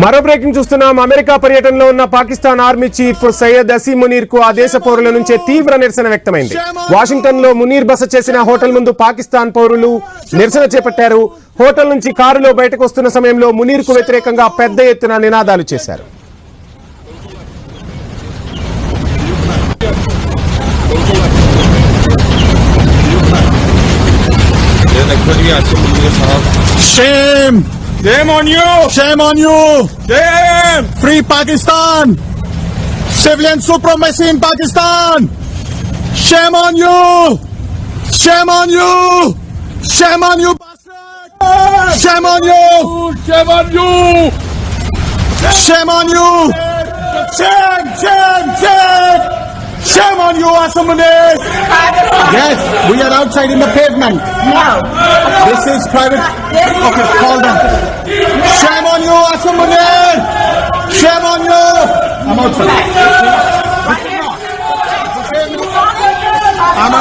మరో బ్రేకింగ్ చూస్తున్నాం. అమెరికా పర్యటనలో ఉన్న పాకిస్తాన్ ఆర్మీ చీఫ్ సయ్యద్ అసీం మునీర్ కు ఆ దేశ పౌరుల నుంచే తీవ్ర నిరసన వ్యక్తమైంది. వాషింగ్టన్ లో మునీర్ బస చేసిన హోటల్ ముందు పాకిస్తాన్ పౌరులు నిరసన చేపట్టారు. హోటల్ నుంచి కారులో బయటకు వస్తున్న సమయంలో మునీర్ కు వ్యతిరేకంగా పెద్ద ఎత్తున నినాదాలు చేశారు. Shame on you! Shame on you! Shame! Free Pakistan! Civilian supremacy in Pakistan! Shame on you! Shame on you! Shame on you, bastard! Shame on you! Shame on you! Shame on you! Shame! Shame! Shame! Shame on you, Asim Munir! Yes, we are outside in the pavement. No. This is private. Okay, call them. Shame on you, Asim Munir! Shame on you! I'm outside.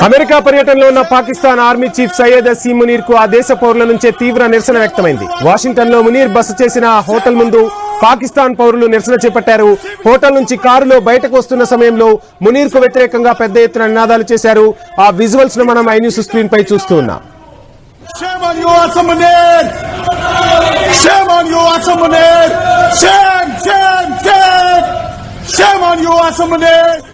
America పర్యటనలో ఉన్న Pakistan army chief Syed Asim Munir కు ఆ దేశ పౌరుల నుంచే తీవ్ర నిరసన వ్యక్తమైంది. Washington లో మునీర్ బస చేసిన హోటల్ ముందు పాకిస్తాన్ పౌరులు నిరసన చేపట్టారు. హోటల్ నుంచి కారులో బయటకు వస్తున్న సమయంలో మునీర్ కు వ్యతిరేకంగా పెద్ద ఎత్తున నినాదాలు చేశారు. ఆ విజువల్స్ ను మనం ఐన్యూస్ స్క్రీన్ పై చూస్తూ ఉన్నాం. Shame on you, Asim Munir! Shame on you, Asim Munir! Shame! Shame! Shame! Shame on you, Asim Munir!